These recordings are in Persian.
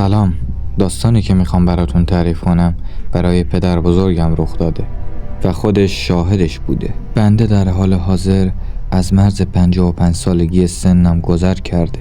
سلام. داستانی که میخوام براتون تعریف کنم برای پدر بزرگم رخ داده و خودش شاهدش بوده. بنده در حال حاضر از مرز 55 سالگی سنم گذر کرده.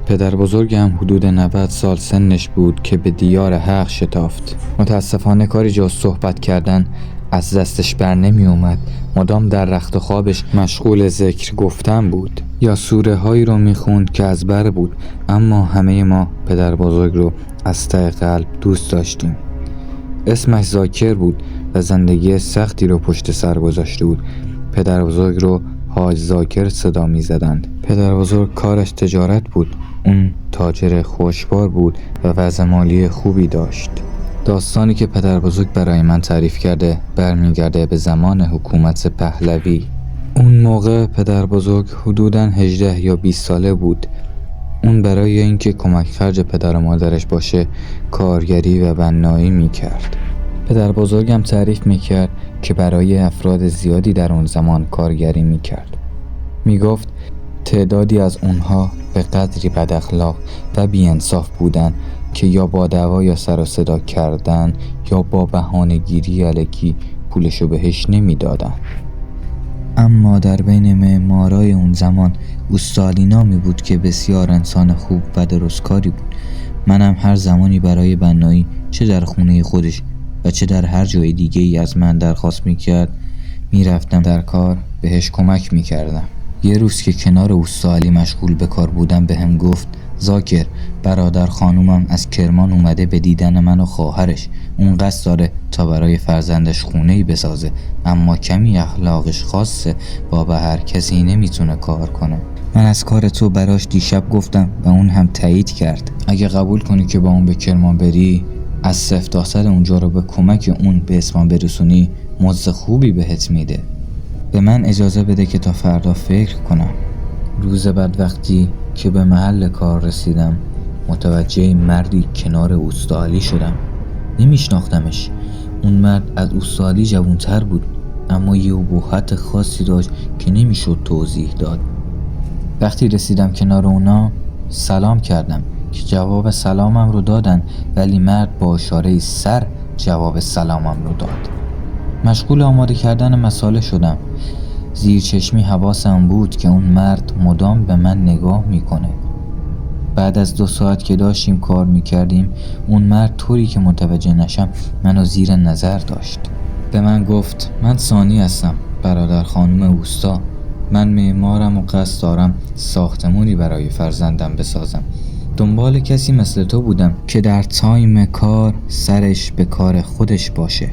پدر بزرگم حدود 90 سال سنش بود که به دیار حق شتافت. متاسفانه کاری جز صحبت کردن از دستش بر نمی اومد. مدام در رخت خوابش مشغول ذکر گفتن بود یا سوره هایی رو میخوند که از بر بود. اما همه ما پدر بزرگ رو از ته قلب دوست داشتیم. اسمش ذاکر بود و زندگی سختی رو پشت سر گذاشته بود. پدر بزرگ رو حاج ذاکر صدا می زدند. پدر بزرگ کارش تجارت بود. اون تاجر خوشبار بود و وضع مالی خوبی داشت. داستانی که پدر بزرگ برای من تعریف کرده برمیگرده به زمان حکومت پهلوی. اون موقع پدر بزرگ حدوداً 18 یا 20 ساله بود. اون برای اینکه کمک خرج پدر و مادرش باشه کارگری و بنایی میکرد. پدر بزرگم تعریف میکرد که برای افراد زیادی در اون زمان کارگری میکرد. میگفت تعدادی از اونها به قدری بد اخلاق و بی‌انصاف بودن که یا با دعوا یا سر و صدا کردن یا با بهانه‌گیری الکی پولشو بهش نمیدادن. اما در بین معمارای اون زمان اوستالی نامی بود که بسیار انسان خوب و درستکاری بود. منم هر زمانی برای بنایی چه در خونه خودش و چه در هر جای دیگه ای از من درخواست میکرد میرفتم در کار بهش کمک میکردم. یه روز که کنار اوستالی مشغول به کار بودم بهم گفت ذاکر، برادر خانومم از کرمان اومده به دیدن من و خواهرش. اون قصد داره تا برای فرزندش خونه‌ای بسازه، اما کمی اخلاقش خاصه، با به هر کسی نمیتونه کار کنه. من از کار تو براش دیشب گفتم و اون هم تایید کرد. اگه قبول کنی که با اون به کرمان بری، از 0 تا 100 اونجا رو به کمک اون به اسمان برسونی، مزد خوبی بهت میده. به من اجازه بده که تا فردا فکر کنم. روز بعد وقتی که به محل کار رسیدم متوجه مردی کنار اوستالی شدم. نمیشناختمش. اون مرد از اوستالی جوانتر بود، اما یه ابهت خاصی داشت که نمیشد توضیح داد. وقتی رسیدم کنار اونا سلام کردم که جواب سلامم رو دادن، ولی مرد با اشاره سر جواب سلامم رو داد. مشغول آماده کردن مساله شدم. زیر چشمی حواسم بود که اون مرد مدام به من نگاه میکنه. بعد از 2 ساعت که داشتیم کار میکردیم، اون مرد طوری که متوجه نشم منو زیر نظر داشت. به من گفت من ثانی هستم، برادر خانوم اوستا. من معمارم و قصد دارم ساختمونی برای فرزندم بسازم. دنبال کسی مثل تو بودم که در تایم کار سرش به کار خودش باشه.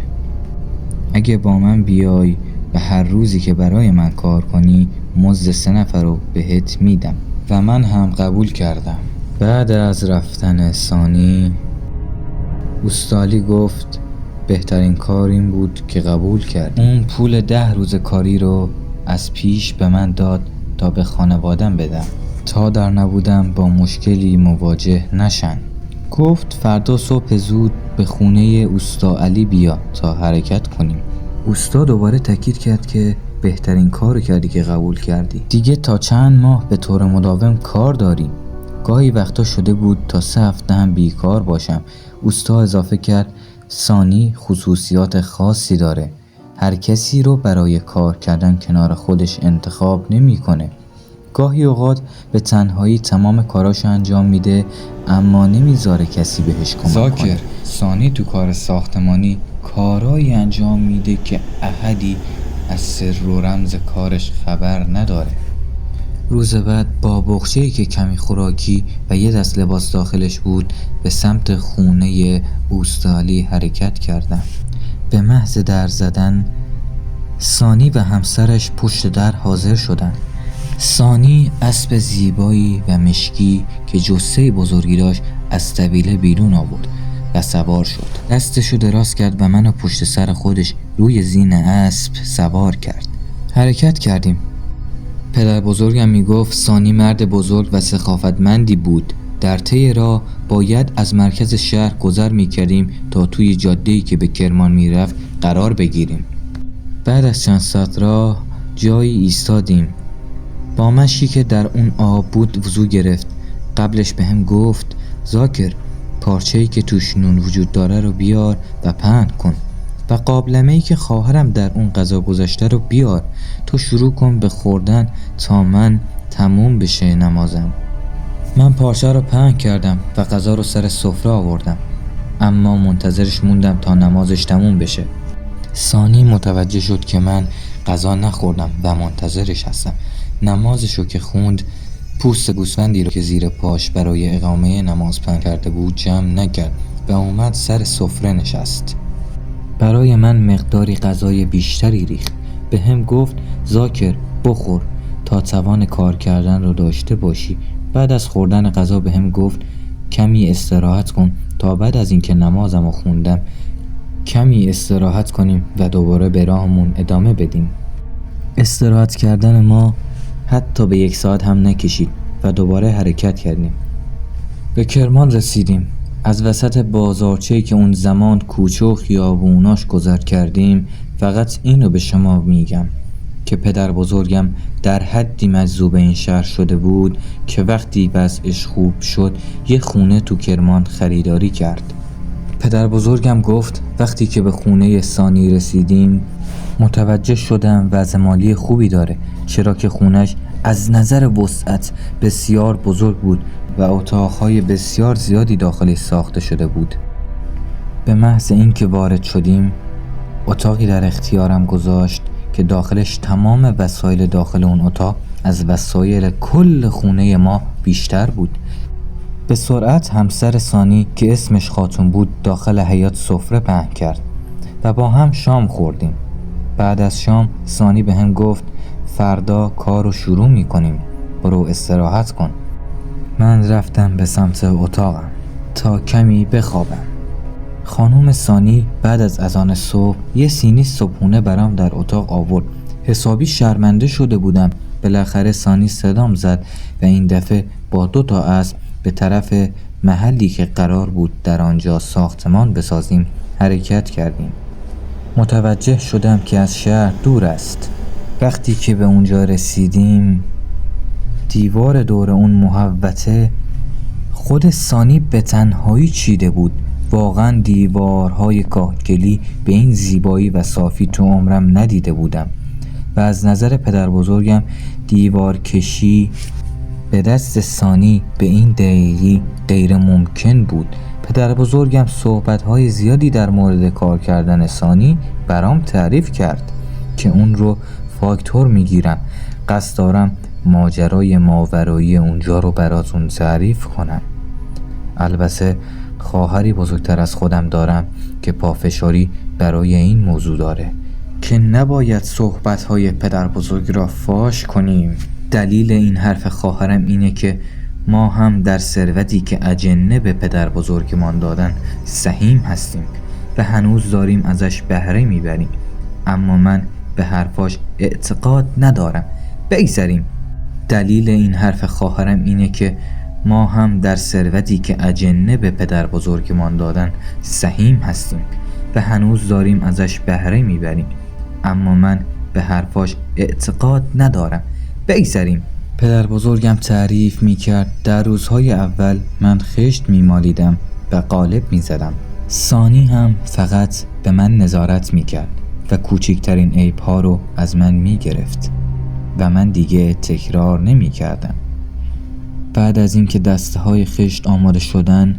اگه با من بیای و هر روزی که برای من کار کنی مزد 3 نفر رو بهت میدم. و من هم قبول کردم. بعد از رفتن ثانی اوستالی گفت بهترین کار این بود که قبول کرد. اون پول 10 روز کاری رو از پیش به من داد تا به خانوادم بدم تا در نبودم با مشکلی مواجه نشن. گفت فردا صبح زود به خونه اوستا علی بیا تا حرکت کنیم. اوستا دوباره تاکید کرد که بهترین کارو کردی که قبول کردی. دیگه تا چند ماه به طور مداوم کار داریم. گاهی وقتا شده بود تا 3 هفته هم بیکار باشم. اوستا اضافه کرد ثانی خصوصیات خاصی داره. هر کسی رو برای کار کردن کنار خودش انتخاب نمیکنه. گاهی اوقات به تنهایی تمام کاراشو انجام میده، اما نمیذاره کسی بهش کمک کنه. ذاکر، ثانی تو کار ساختمانی کارایی انجام میده که احدی از سر و رمز کارش خبر نداره. روز بعد با بخچه‌ای که کمی خوراکی و یه دست لباس داخلش بود به سمت خونه اوستالی حرکت کردم. به محض در زدن ثانی و همسرش پشت در حاضر شدن. ثانی اسب زیبایی و مشکی که جثه بزرگی داشت از طویله بیرون آورد و سوار شد. دستشو دراز کرد و منو پشت سر خودش روی زین اسب سوار کرد. حرکت کردیم. پدر بزرگم میگفت ثانی مرد بزرگ و سخاوتمندی بود. در طی راه باید از مرکز شهر گذر میکردیم تا توی جاده‌ای که به کرمان میرفت قرار بگیریم. بعد از چند ساعت راه جایی ایستادیم. با مشکی که در اون آب بود وضو گرفت. قبلش بهم گفت ذاکر، پارچه‌ای که توش نون وجود داره رو بیار و پهن کن و قابلمه‌ای که خواهرم در اون غذا گذاشته رو بیار. تو شروع کن به خوردن تا من تموم بشه نمازم. من پارچه رو پهن کردم و غذا رو سر سفره آوردم، اما منتظرش موندم تا نمازش تموم بشه. سانی متوجه شد که من غذا نخوردم و منتظرش هستم. نمازش رو که خوند، پوست گوسفندی رو که زیر پاش برای اقامه نماز پهن کرده بود جمع نکرد و اومد سر سفره نشست. برای من مقداری غذای بیشتری ریخت. به هم گفت زاکر بخور تا توان کار کردن رو داشته باشی. بعد از خوردن غذا به هم گفت کمی استراحت کن تا بعد از اینکه نمازم رو خوندم کمی استراحت کنیم و دوباره به راهمون ادامه بدیم. استراحت کردن ما حتی به 1 ساعت هم نکشید و دوباره حرکت کردیم. به کرمان رسیدیم. از وسط بازارچه‌ای که اون زمان کوچه و خیابوناش گذر کردیم. فقط اینو به شما میگم که پدر بزرگم در حدی مجذوب این شهر شده بود که وقتی وضعش خوب شد یه خونه تو کرمان خریداری کرد. پدر بزرگم گفت وقتی که به خونه سانی رسیدیم متوجه شدم وضع مالی خوبی داره، چرا که خونش از نظر وسعت بسیار بزرگ بود و اتاقهای بسیار زیادی داخلش ساخته شده بود. به محض اینکه وارد شدیم اتاقی در اختیارم گذاشت که داخلش تمام وسایل داخل اون اتاق از وسایل کل خونه ما بیشتر بود. به سرعت همسر سانی که اسمش خاتون بود داخل حیاط سفره پهن کرد و با هم شام خوردیم. بعد از شام سانی به هم گفت فردا کار رو شروع میکنیم، برو استراحت کن. من رفتم به سمت اتاقم تا کمی بخوابم. خانم سانی بعد از اذان صبح یه سینی صبحونه برام در اتاق آورد. حسابی شرمنده شده بودم. بالاخره سانی صدام زد و این دفعه با 2 تا اسب به طرف محلی که قرار بود در آنجا ساختمان بسازیم حرکت کردیم. متوجه شدم که از شهر دور است. وقتی که به اونجا رسیدیم دیوار دور اون محوطه خود سانی به تنهایی چیده بود. واقعا دیوارهای کاهگلی به این زیبایی و صافی تو عمرم ندیده بودم و از نظر پدر بزرگم دیوار کشی به دست سانی به این دقیقی غیر ممکن بود. پدر بزرگم صحبتهای زیادی در مورد کار کردن سانی برام تعریف کرد که اون رو فاکتور میگیرم. قصد دارم ماجرای ماورایی اونجا رو براتون تعریف کنم. البته خواهری بزرگتر از خودم دارم که پافشاری برای این موضوع داره که نباید صحبتهای پدر بزرگ را فاش کنیم. دلیل این حرف خواهرم اینه که ما هم در ثروتی که اجنه به پدر بزرگمان دادن سهیم هستیم و هنوز داریم ازش بهره میبریم، اما من به حرفاش اعتقاد ندارم. بگذریم. دلیل این حرف خواهرم اینه که ما هم در ثروتی که اجنه به پدر بزرگمان دادن سهیم هستیم و هنوز داریم ازش بهره میبریم، اما من به حرفاش اعتقاد ندارم. بگذریم. پدر بزرگم تعریف میکرد در روزهای اول من خشت میمالیدم و قالب میزدم. سانی هم فقط به من نظارت میکرد و کوچکترین عیب‌ها رو از من میگرفت و من دیگه تکرار نمیکردم. بعد از اینکه دسته‌های خشت آماده شدن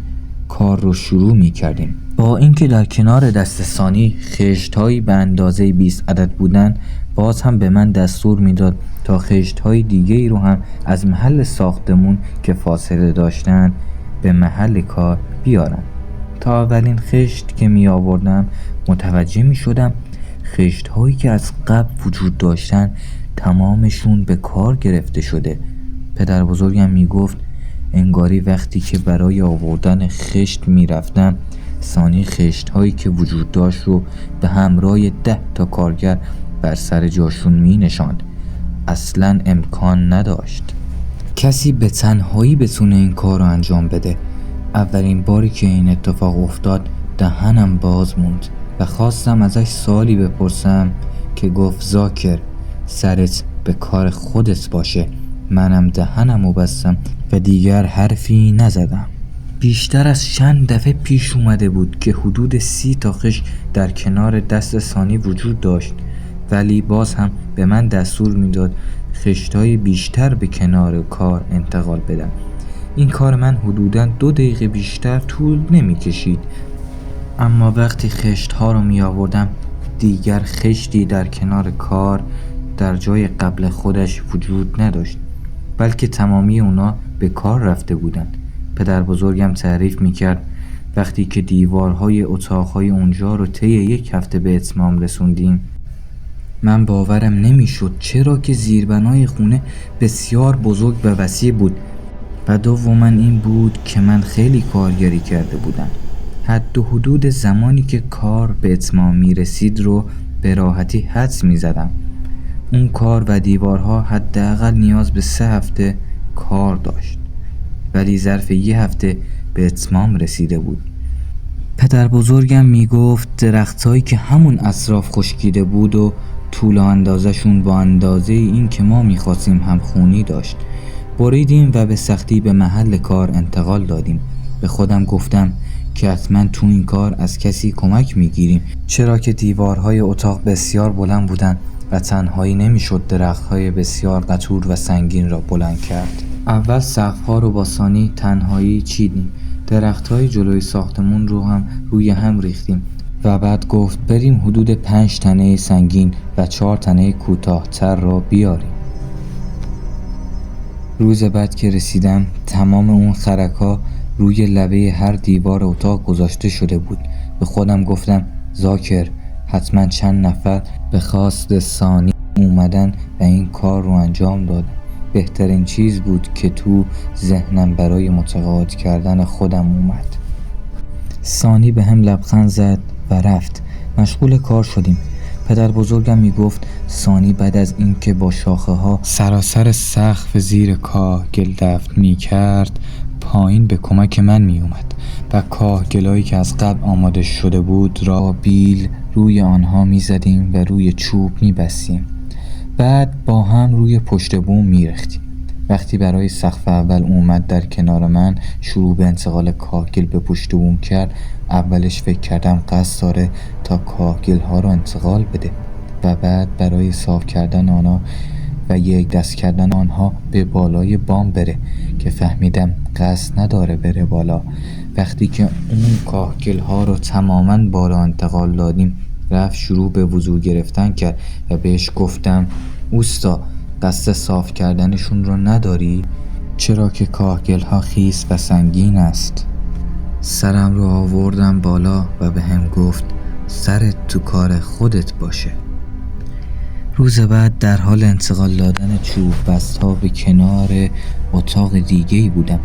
کار رو شروع میکردیم. با اینکه در کنار دست سانی خشت‌هایی به اندازه 20 عدد بودن، باز هم به من دستور میداد تا خشت‌های دیگه‌ای رو هم از محل ساختمون که فاصله داشتن به محل کار بیارم. تا اولین خشت که می آوردم متوجه می شدم خشت‌هایی که از قبل وجود داشتن تمامشون به کار گرفته شده. پدر بزرگم می گفت انگاری وقتی که برای آوردن خشت می رفتم سانی خشت‌هایی که وجود داشت رو به همراه 10 تا کارگر بر سر جاشون می نشاند. اصلاً امکان نداشت کسی به تنهایی بتونه این کار رو انجام بده. اولین باری که این اتفاق افتاد دهنم باز موند و خواستم ازش سوالی بپرسم که گفت زاکر سرت به کار خودت باشه. منم دهنمو بستم و دیگر حرفی نزدم. بیشتر از چند دفعه پیش اومده بود که حدود 30 تا خشت در کنار دست سانی وجود داشت، ولی باز هم به من دستور میداد خشت‌های بیشتر به کنار کار انتقال بدم. این کار من حدوداً 2 دقیقه بیشتر طول نمی کشید، اما وقتی خشت‌ها رو می آوردم دیگر خشتی در کنار کار در جای قبل خودش وجود نداشت، بلکه تمامی اونا به کار رفته بودند. پدر بزرگم تعریف می کرد وقتی که دیوارهای اتاقهای اونجا رو طی 1 هفته به اتمام رسوندیم، من باورم نمی شد، چرا که زیربنای خونه بسیار بزرگ و وسیع بود و دوماً این بود که من خیلی کارگری کرده بودم. حد و حدود زمانی که کار به اتمام می رسید رو به راحتی حدس می زدم. اون کار و دیوارها حداقل نیاز به 3 هفته کار داشت، ولی ظرف 1 هفته به اتمام رسیده بود. پدر بزرگم می گفت درختایی که همون اطراف خشکیده بود و طول و اندازشون با اندازه این که ما می خواستیم همخونی داشت. بریدیم و به سختی به محل کار انتقال دادیم. به خودم گفتم که حتما تو این کار از کسی کمک می گیریم، چرا که دیوارهای اتاق بسیار بلند بودن و تنهایی نمی شد درختهای بسیار قطور و سنگین را بلند کرد. اول سقف‌ها رو با سانی تنهایی چیدیم، درختهای جلوی ساختمون رو هم روی هم ریختیم و بعد گفت بریم حدود 5 تنه سنگین و 4 تنه کوتاه‌تر را بیاریم. روز بعد که رسیدم تمام اون خرک‌ها روی لبه هر دیوار اتاق گذاشته شده بود. به خودم گفتم ذاکر حتما چند نفر به خواست سانی اومدن و این کار رو انجام دادن. بهترین چیز بود که تو ذهنم برای متقاعد کردن خودم اومد. سانی به هم لبخند زد و رفت. مشغول کار شدیم. پدر بزرگم می گفت سانی بعد از اینکه با شاخه ها سراسر سقف زیر کاهگل دفن می کرد پایین به کمک من می اومد و کاهگلایی که از قبل آماده شده بود را بیل روی آنها می زدیم و روی چوب می بستیم. بعد با هم روی پشت بوم می ریختیم. وقتی برای سقف اول اومد در کنار من شروع به انتقال کاهگل به پشت بوم کرد، اولش فکر کردم قصد داره تا کاهگل ها را انتقال بده و بعد برای صاف کردن آنها و یک دست کردن آنها به بالای بام بره، که فهمیدم قصد نداره بره بالا. وقتی که اون کاهگل ها رو تماما بالا انتقال دادیم رفت شروع به وضو گرفتن کرد و بهش گفتم اوستا قصد صاف کردنشون رو نداری؟ چرا که کاهگل ها خیس و سنگین است. سرم رو آوردم بالا و به هم گفت سرت تو کار خودت باشه. روز بعد در حال انتقال دادن چوب بست ها به کنار اتاق دیگه‌ای بودم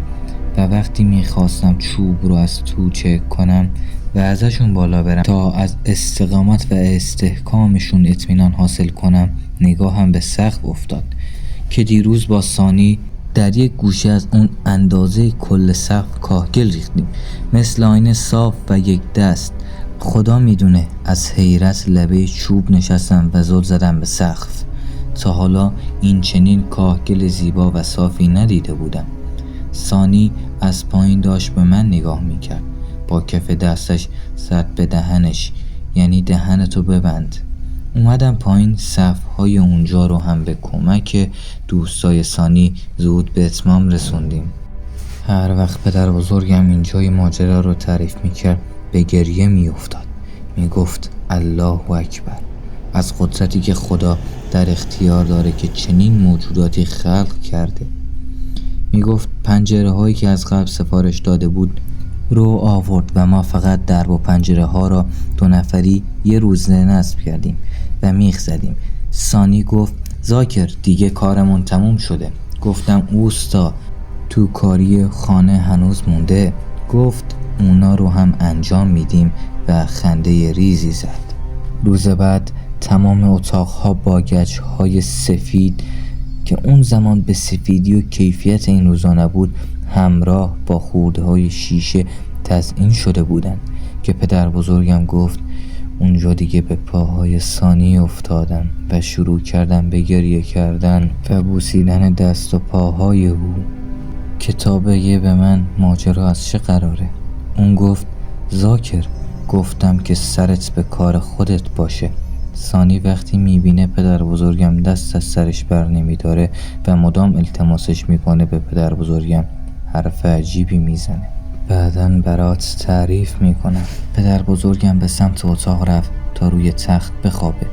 و وقتی میخواستم چوب رو از تو چک کنم و ازشون بالا برم تا از استقامت و استحکامشون اطمینان حاصل کنم، نگاهم به سقف افتاد که دیروز با سانی در یک گوشه از اون اندازه کل سقف کاهگل ریختیم، مثل آینه صاف و یک دست. خدا میدونه از حیرت لبه چوب نشستم و زل زدم به سقف. تا حالا این چنین کاهگل زیبا و صافی ندیده بودم. سانی از پایین داشت به من نگاه میکرد، با کف دستش زد به دهنش، یعنی دهنتو ببند. اومدم پایین، صفهای اونجا رو هم به کمک دوستای سانی زود به اتمام رسوندیم. هر وقت پدر بزرگم اینجای ماجرا رو تعریف میکرد به گریه میافتاد. میگفت الله اکبر، از قدرتی که خدا در اختیار داره که چنین موجوداتی خلق کرده. میگفت پنجره هایی که از قبل سفارش داده بود رو آورد و ما فقط درب و پنجره ها را 2 نفری یه روز نصب کردیم و میخ زدیم. سانی گفت ذاکر دیگه کارمون تموم شده. گفتم اوستا تو کاری خانه هنوز مونده. گفت اونا رو هم انجام میدیم و خنده ریزی زد. روز بعد تمام اتاقها با گچهای سفید که اون زمان به سفیدی و کیفیت این روزا نبود همراه با خرده‌های شیشه تزیین شده بودن که پدر بزرگم گفت اونجا دیگه به پاهای سانی افتادم و شروع کردم به گریه کردن و بوسیدن دست و پاهای او کتابه به من ماجرا از چه قراره؟ اون گفت ذاکر. گفتم که سرت به کار خودت باشه. سانی وقتی میبینه پدر بزرگم دست از سرش بر نمیداره و مدام التماسش میکنه به پدر بزرگم حرف عجیبی میزنه. بعدن برات تعریف میکنم. پدر بزرگم به سمت اتاق رفت تا روی تخت بخوابه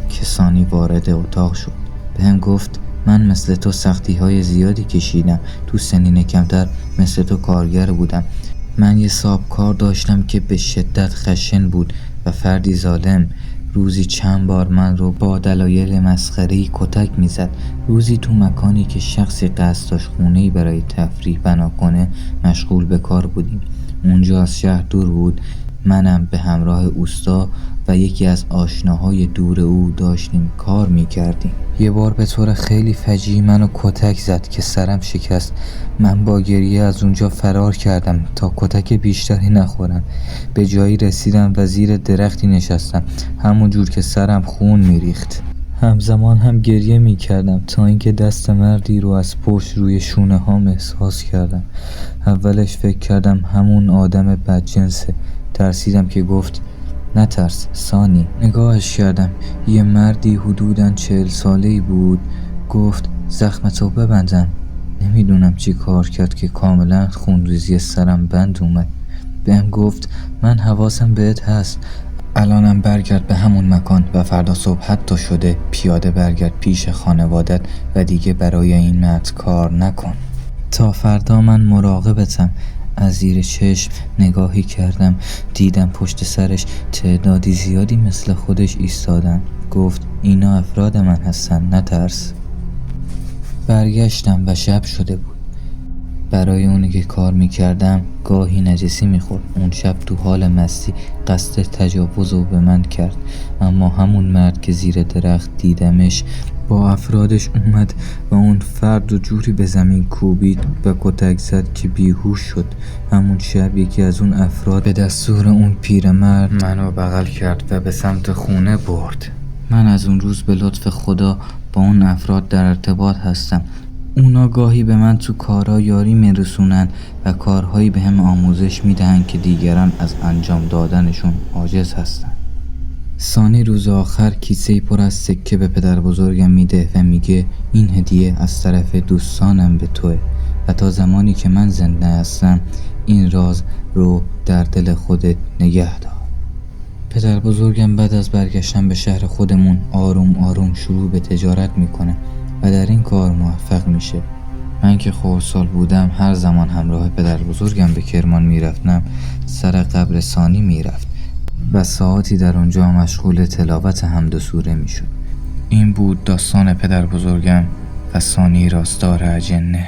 که سانی وارد اتاق شد. بهم گفت من مثل تو سختی‌های زیادی کشیدم. تو سنین کمتر مثل تو کارگر بودم. من یه صاحبکار داشتم که به شدت خشن بود و فردی ظالم. روزی چند بار من رو با دلایل مسخره‌ای کتک میزد. روزی تو مکانی که شخصی قصد داشت خونه‌ای برای تفریح بنا کنه مشغول به کار بودیم. اونجا از شهر دور بود. منم به همراه اوستا و یکی از آشناهای دور او داشتیم کار میکردیم. یه بار به طور خیلی فجیع منو کتک زد که سرم شکست. من با گریه از اونجا فرار کردم تا کتک بیشتری نخورم. به جایی رسیدم و زیر درختی نشستم، همون جور که سرم خون میریخت. همزمان هم گریه میکردم تا اینکه دست مردی رو از پشت روی شونه هام احساس کردم. اولش فکر کردم همون آدم بدجنسه. ترسیدم که گفت نترس سانی. نگاهش کردم. یه مردی حدوداً 40 ساله‌ای بود. گفت زخمتو ببندم. نمیدونم چی کار کرد که کاملا خونریزی سرم بند اومد. بهم گفت من حواسم بهت هست. الانم برگرد به همون مکان و فردا صبح حتی شده پیاده برگرد پیش خانوادت و دیگه برای این مرد کار نکن. تا فردا من مراقبتم. از زیر چشم نگاهی کردم، دیدم پشت سرش تعدادی زیادی مثل خودش ایستادن. گفت اینا افراد من هستن، نترس. برگشتم و شب شده بود. برای اونی که کار میکردم گاهی نجسی میخورد. اون شب تو حال مستی قصد تجاوز رو به من کرد. اما همون مرد که زیر درخت دیدمش با افرادش اومد و اون فرد رو جوری به زمین کوبید و کتک زد که بیهوش شد. همون شب یکی از اون افراد به دستور اون پیرمرد منو بغل کرد و به سمت خونه برد. من از اون روز به لطف خدا با اون افراد در ارتباط هستم. اونا گاهی به من تو کارها یاری میرسونن و کارهایی به هم آموزش میدهن که دیگران از انجام دادنشون عاجز هستن. سانی روز آخر کیسه‌ای پر از سکه به پدر بزرگم میده و میگه این هدیه از طرف دوستانم به توه و تا زمانی که من زنده هستم این راز رو در دل خودت نگه دار. پدر بزرگم بعد از برگشتن به شهر خودمون آروم آروم شروع به تجارت میکنه و در این کار موفق میشه. من که خردسال بودم هر زمان همراه پدر بزرگم به کرمان میرفتم سر قبر سانی میرفت و ساعتی در اونجا مشغول تلاوت حمد و سوره میشد. این بود داستان پدر بزرگم و سانی راستار اجنه.